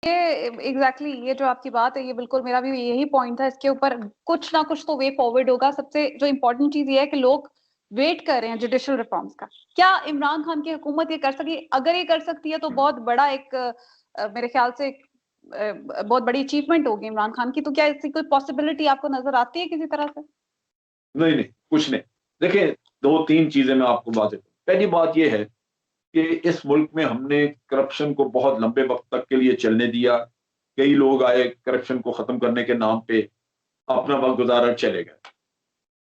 Exactly ये जो आपकी बात है, ये बिल्कुल मेरा भी यही पॉइंट था। इसके ऊपर कुछ ना कुछ तो वे फॉरवर्ड होगा। सबसे जो इम्पोर्टेंट चीज ये है कि लोग वेट कर रहे हैं जुडिशियल रिफॉर्म्स का। क्या इमरान खान की हुकूमत ये कर सकी? अगर ये कर सकती है तो बहुत बड़ा एक मेरे ख्याल से बहुत बड़ी अचीवमेंट होगी इमरान खान की। तो क्या इसकी कोई पॉसिबिलिटी आपको नजर आती है किसी तरह से? नहीं नहीं, कुछ नहीं। देखिए, दो तीन चीजें मैं आपको बात देता हूँ। पहली बात यह है कि इस मुल्क में हमने करप्शन को बहुत लंबे वक्त तक के लिए चलने दिया। कई लोग आए करप्शन को खत्म करने के नाम पे, अपना वक्त गुजारा, चले गए।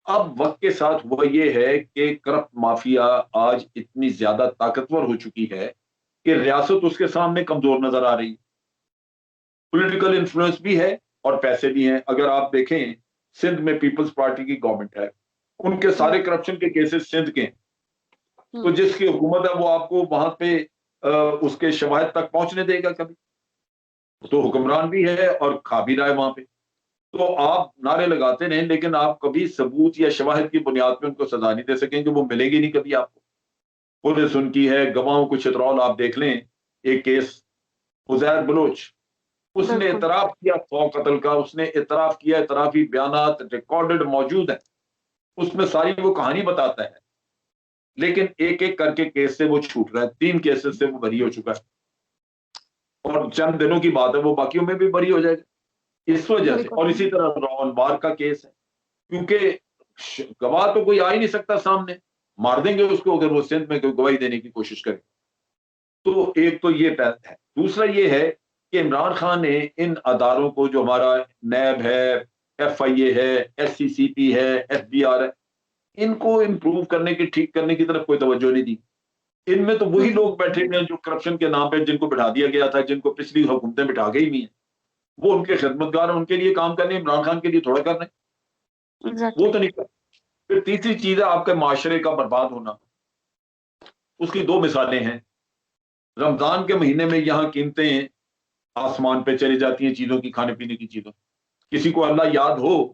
अब वक्त के साथ हुआ ये है कि करप्ट माफिया आज इतनी ज्यादा ताकतवर हो चुकी है कि रियासत उसके सामने कमजोर नजर आ रही है। पॉलिटिकल इन्फ्लुएंस भी है और पैसे भी हैं। अगर आप देखें, सिंध में पीपल्स पार्टी की गवर्नमेंट है, उनके सारे करप्शन के केसेस सिंध के हैं। तो जिसकी हुकूमत है वो आपको वहां पे उसके शवाहिद तक पहुंचने देगा कभी? तो हुक्मरान भी है और खा भी रहा है वहां पे। तो आप नारे लगाते रहें, लेकिन आप कभी सबूत या शवाहिद की बुनियाद पे उनको सजा नहीं दे सकेंगे। वो मिलेगी नहीं कभी आपको। पुलिस उनकी है, गवाहों को चितरौल आप देख लें। एक केस, उजैर बलोच, उसने बिल्कुल। इतराफ किया 100 कत्ल का, उसने इतराफ किया, इतराफी बयानात रिकॉर्डेड मौजूद है, उसमें सारी वो कहानी बताता है। लेकिन एक एक करके केस से वो छूट रहा है। 3 केसेस से वो बरी हो चुका है और चंद दिनों की बात है वो बाकियों में भी बरी हो जाएगा इस वजह से। और बिल्कुल। इसी तरह रोहन बार का केस है, क्योंकि गवाह तो कोई आ ही नहीं सकता सामने, मार देंगे उसको अगर वो सिंध में कोई गवाही देने की कोशिश करे। तो एक तो ये है। दूसरा ये है कि इमरान खान ने इन अदारों को, जो हमारा नैब है, FIA है, SCCP है, FBI है, इनको इम्प्रूव करने की, ठीक करने की तरफ कोई तवज्जो नहीं दी। इनमें तो वही लोग बैठे हुए हैं जो करप्शन के नाम पे जिनको बिठा दिया गया था, जिनको पिछली हुकूमतें बिठा गई हुई हैं। वो उनके खिदमतगार हैं, उनके लिए काम करने, इमरान खान के लिए थोड़ा कर रहे हैं। वो एग्जैक्टली। तो नहीं कर। फिर तीसरी चीज है आपके माशरे का बर्बाद होना। उसकी 2 मिसालें हैं। रमजान के महीने में यहाँ कीमतें आसमान पे चली जाती हैं चीजों की, खाने पीने की चीजों। किसी को अल्लाह याद हो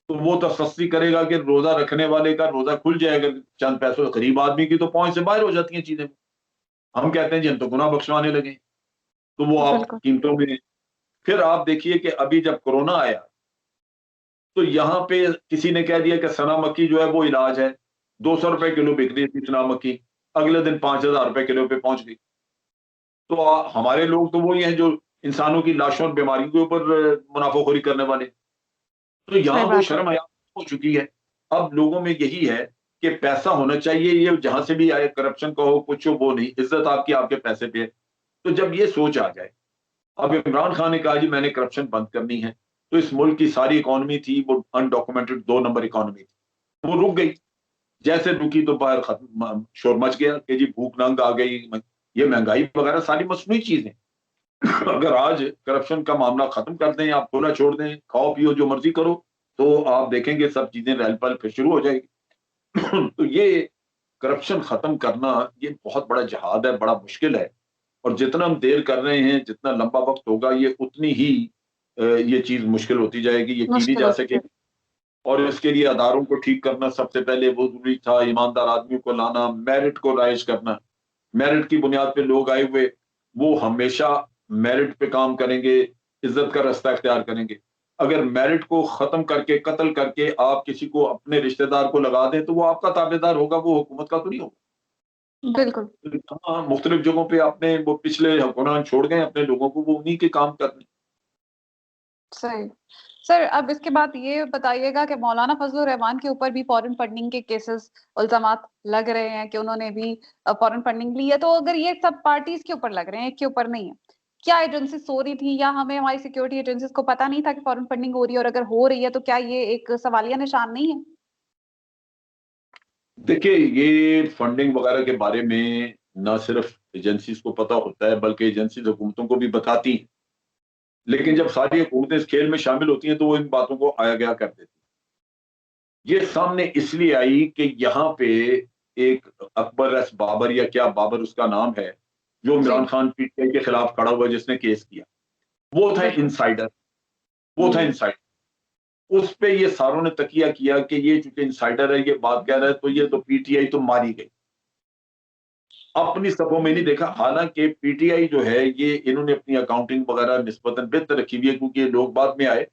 तो वो तसस्सी करेगा कि रोजा रखने वाले का रोजा खुल जाएगा चंद पैसों। गरीब आदमी की तो पहुंच से बाहर हो जाती हैं चीजें। हम कहते हैं जी हम तो गुनाह बख्शवाने लगे, तो वो आप बिल्कुल। कीमतों में। फिर आप देखिए कि अभी जब कोरोना आया तो यहाँ पे किसी ने कह दिया कि सना मक्खी जो है वो इलाज है। 200 रुपए किलो बिक रही थी सना मक्खी, अगले दिन 5,000 रुपए किलो पे पहुंच गई। तो हमारे लोग तो वही हैं जो इंसानों की लाशों और बीमारियों के ऊपर मुनाफाखोरी करने वाले। तो सही यहाँ वो बात है। शर्म हया हो चुकी है। अब लोगों में यही है कि पैसा होना चाहिए, ये जहां से भी आए, करप्शन का हो कुछ हो, वो नहीं, इज्जत आपकी आपके पैसे पे है। तो जब ये सोच आ जाए, अब इमरान खान ने कहा जी मैंने करप्शन बंद करनी है, तो इस मुल्क की सारी इकोनॉमी थी वो अनडॉक्यूमेंटेड 2 नंबर इकोनॉमी थी, वो रुक गई। जैसे रुकी तो बाहर खत्म, शोर मच गया कि जी भूख नंग आ गई, ये महंगाई वगैरह सारी मसनूई चीजें। अगर आज करप्शन का मामला खत्म कर दें, आप खुला छोड़ दें, खाओ पियो जो मर्जी करो, तो आप देखेंगे सब चीजें रहल पहल फिर शुरू हो जाएगी। तो ये करप्शन खत्म करना ये बहुत बड़ा जहाद है, बड़ा मुश्किल है। और जितना हम देर कर रहे हैं, जितना लंबा वक्त होगा, ये उतनी ही ये चीज मुश्किल होती जाएगी, ये की नहीं मुश्किल जा होती है। सकेगी। और इसके लिए अदारों को ठीक करना सबसे पहले वो जरूरी था, ईमानदार आदमियों को लाना, मेरिट को राइज करना। मेरिट की बुनियाद पे लोग आए हुए, वो हमेशा मेरिट पे काम करेंगे, इज्जत का रास्ता इख्तियार करेंगे। अगर मेरिट को खत्म करके, कत्ल करके आप किसी को, अपने रिश्तेदार को लगा दें, तो वो आपका ताबेदार होगा, वो हुकूमत का तो नहीं होगा। बिल्कुल। हाँ, मुख्तलिफ जगहों पे आपने वो पिछले हुक्मरान छोड़ गए अपने लोगों को, वो उन्हीं के काम करने। सही। सर अब इसके बाद ये बताइएगा कि मौलाना फजलुर रहमान के ऊपर भी फॉरेन फंडिंग के केसेस, इल्जामात लग रहे हैं कि उन्होंने भी फॉरेन फंडिंग ली है। तो अगर ये सब पार्टीज के ऊपर लग रहे हैं, एक के ऊपर नहीं है, क्या एजेंसी सो रही थी या हमें हमारी सिक्योरिटी एजेंसीज को पता नहीं था कि फॉरेन फंडिंग हो रही है? और अगर हो रही है तो क्या ये एक सवालिया निशान नहीं है? देखिए, ये फंडिंग वगैरह के बारे में ना सिर्फ एजेंसीज को पता होता है, बल्कि एजेंसीज हुकूमतों को भी बताती हैं। लेकिन जब सारी हुकूमतें इस खेल में शामिल होती हैं तो वो इन बातों को आया गया कर देती हैं। ये सामने इसलिए आई कि यहाँ पे एक अकबर एस बाबर, या क्या बाबर उसका नाम है, जो जी। इमरान खान PTI के खिलाफ खड़ा हुआ, जिसने केस किया, वो था बिल्कुल। इनसाइडर। वो था इनसाइडर। उस पे ये सारों ने तकिया किया कि ये चूंकि इनसाइडर है, ये बात कह रहा है, तो ये तो PTI तो मारी गई। अपनी सफों में नहीं देखा। हालांकि पीटीआई जो है ये इन्होंने अपनी अकाउंटिंग वगैरह निस्बतन बेहतर रखी हुई है, क्योंकि ये लोग बाद में आए।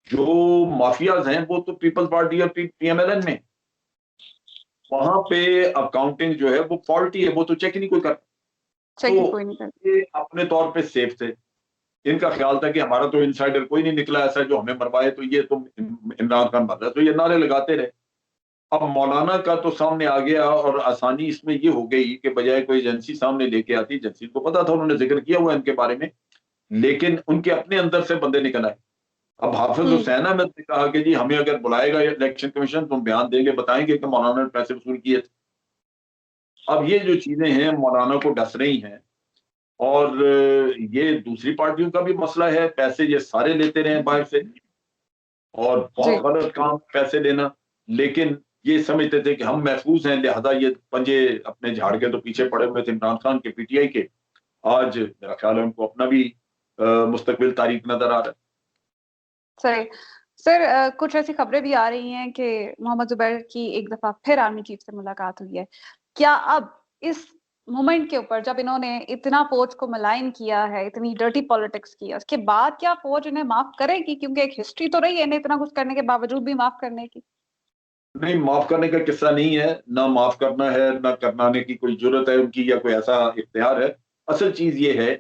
जो माफियाज हैं वो तो पीपल्स पार्टी और पीएमएलएन में, वहां पे अकाउंटिंग जो है वो फॉल्टी है, वो तो चेक ही नहीं कोई करता। चेक ही तो कोई नहीं करता। ये अपने तौर पे सेफ थे। इनका ख्याल था कि हमारा तो इनसाइडर कोई नहीं निकला ऐसा जो हमें मरवाए, तो ये तुम इमरान खान मर रहा है, तो ये नारे लगाते रहे। अब मौलाना का तो सामने आ गया, और आसानी इसमें ये हो गई कि बजाय कोई एजेंसी सामने लेके आती, एजेंसी को पता था, उन्होंने जिक्र किया हुआ इनके बारे में, लेकिन उनके अपने अंदर से बंदे निकल आए। अब हाफिज हम्म। हुसैन अहमद ने कहा कि जी हमें अगर बुलाएगा इलेक्शन कमीशन तो हम बयान देंगे, बताएंगे कि मौलाना ने पैसे वसूल किए थे। अब ये जो चीजें हैं मौलाना को डस रही हैं, और ये दूसरी पार्टियों का भी मसला है, पैसे ये सारे लेते रहे बाहर से, और जी। बहुत गलत काम पैसे लेना। लेकिन ये समझते थे कि हम महफूज हैं, लिहाजा ये पंजे अपने झाड़ के तो पीछे पड़े हुए थे इमरान खान के, पीटीआई के। आज मेरा ख्याल है उनको अपना भी मुस्तकबिल तारीख नजर आ रहा है। सही। सर, कुछ ऐसी खबरें भी आ रही हैं कि मोहम्मद जुबैर की एक दफा फिर आर्मी चीफ से मुलाकात हुई है। क्या अब इस मोमेंट के ऊपर, जब इन्होंने इतना फौज को मलाइन किया है, इतनी डर्टी पॉलिटिक्स की है, उसके बाद क्या फौज इन्हें माफ करेगी? क्योंकि एक हिस्ट्री तो रही है इन्हें इतना कुछ करने के बावजूद भी माफ करने की। नहीं, माफ करने का किस्सा नहीं है, ना माफ करना है, ना करनाने की कोई जरूरत है उनकी, या कोई ऐसा इख्तियार है। असल चीज ये है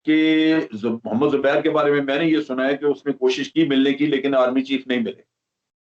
कि मोहम्मद जुबैर के बारे में मैंने ये सुना है कि उसने कोशिश की मिलने की, लेकिन आर्मी चीफ नहीं मिले।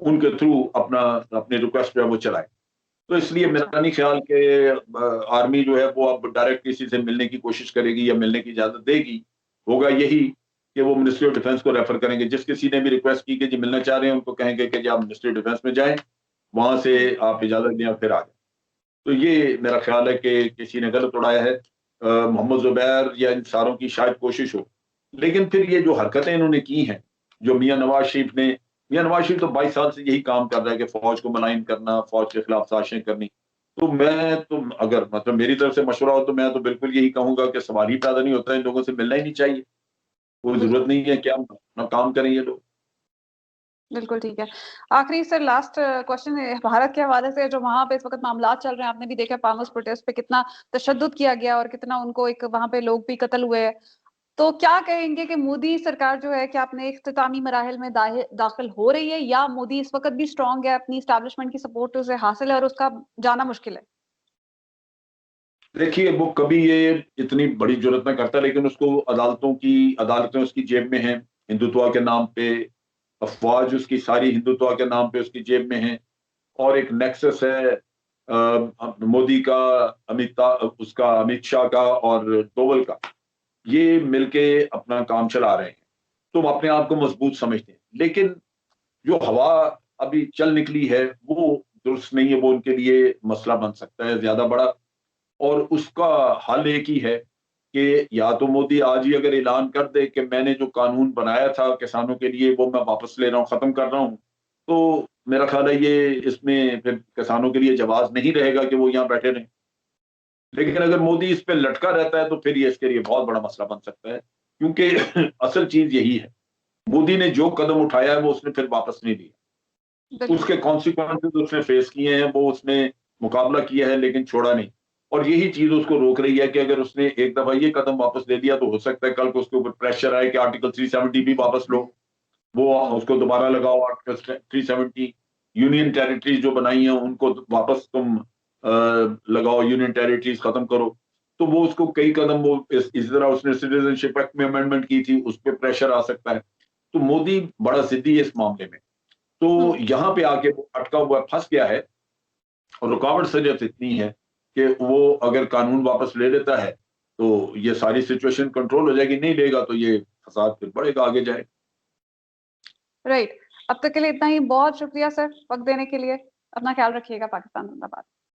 उनके थ्रू अपना अपनी रिक्वेस्ट जो है वो चलाए। तो इसलिए अच्छा। मेरा नहीं ख्याल कि आर्मी जो है वो अब डायरेक्ट किसी से मिलने की कोशिश करेगी या मिलने की इजाजत देगी। होगा यही कि वो मिनिस्ट्री ऑफ डिफेंस को रेफर करेंगे, जिस किसी ने भी रिक्वेस्ट की कि जी मिलना चाह रहे हैं उनको कहेंगे कि जी आप मिनिस्ट्री ऑफ डिफेंस में जाएं, वहां से हम्म। आप इजाजत दें और फिर आ जाए। तो ये मेरा ख्याल है कि किसी ने गलत उड़ाया है। मोहम्मद जुबैर या इन सारों की शायद कोशिश हो, लेकिन फिर ये जो हरकतें इन्होंने की हैं, जो मियां नवाज शरीफ तो 22 साल से यही काम कर रहा है कि फौज को मलाइन करना, फौज के खिलाफ साजिशें करनी। तो मैं तो अगर मतलब मेरी तरफ से मशवरा हो तो मैं तो बिल्कुल यही कहूंगा कि सवाल ही पैदा नहीं होता, इन लोगों से मिलना ही नहीं चाहिए। कोई जरूरत बिल्कुल। नहीं है, क्या अपना काम करें ये लोग। बिल्कुल ठीक है। आखिरी सर, लास्ट क्वेश्चन है भारत के हवाले से। जो वहां पे इस वक्त मामला चल रहे हैं, आपने भी देखा फार्मर्स प्रोटेस्ट पे कितना तशद्दुद किया गया और कितना उनको एक वहां पे लोग भी कत्ल हुए हैं। तो क्या कहेंगे कि मोदी सरकार जो है, क्या अपने इख्तितामी मराहिल में दाखिल हो रही है, या मोदी इस वक्त भी स्ट्रांग है, अपनी स्टैब्लिशमेंट की सपोर्ट उसे हासिल है और उसका जाना मुश्किल है? देखिए वो कभी ये इतनी बड़ी जरूरत में करता, लेकिन उसको अदालतें उसकी जेब में हैं हिंदुत्व के नाम पे। अफवाज उसकी सारी हिंदुत्व के नाम पे उसकी जेब में है। और एक नेक्सस है मोदी का, अमित शाह का और डोवल का, ये मिलके अपना काम चला रहे हैं। तो वो अपने आप को मजबूत समझते हैं, लेकिन जो हवा अभी चल निकली है वो दुरुस्त नहीं है, वो उनके लिए मसला बन सकता है ज्यादा बड़ा। और उसका हल एक ही है कि या तो मोदी आज ही अगर ऐलान कर दे कि मैंने जो कानून बनाया था किसानों के लिए वो मैं वापस ले रहा हूँ, खत्म कर रहा हूँ, तो मेरा ख्याल है ये इसमें फिर किसानों के लिए जवाब नहीं रहेगा कि वो यहाँ बैठे रहें। लेकिन अगर मोदी इस पे लटका रहता है तो फिर ये इसके लिए बहुत बड़ा मसला बन सकता है, क्योंकि असल चीज यही है, मोदी ने जो कदम उठाया है वो उसने फिर वापस नहीं लिया। बिल्कुल। उसके कॉन्सिक्वेंसेज उसने फेस किए हैं, वो उसने मुकाबला किया है लेकिन छोड़ा नहीं। और यही चीज उसको रोक रही है कि अगर उसने एक दफा ये कदम वापस ले लिया तो हो सकता है कल को उसके ऊपर प्रेशर आए कि आर्टिकल 370 भी वापस लो, वो हम्म। उसको दोबारा लगाओ आर्टिकल 370। यूनियन टेरिटरीज जो बनाई हैं उनको वापस तुम लगाओ, यूनियन टेरिटरीज खत्म करो। तो वो उसको कई कदम वो इस तरह उसने सिटीजनशिप एक्ट में अमेंडमेंट की थी, उस पर प्रेशर आ सकता है। तो मोदी बड़ा जिद्दी है इस मामले में। तो हम्म। यहाँ पे आके वो अटका हुआ फंस गया है। और रुकावट सिर्फ इतनी है कि वो अगर कानून वापस ले लेता है तो ये सारी सिचुएशन कंट्रोल हो जाएगी, नहीं लेगा तो ये फसाद फिर बढ़ेगा, आगे जाए। राइट। अब तक के लिए इतना ही। बहुत शुक्रिया सर, वक्त देने के लिए। अपना ख्याल रखिएगा। पाकिस्तान जिंदाबाद।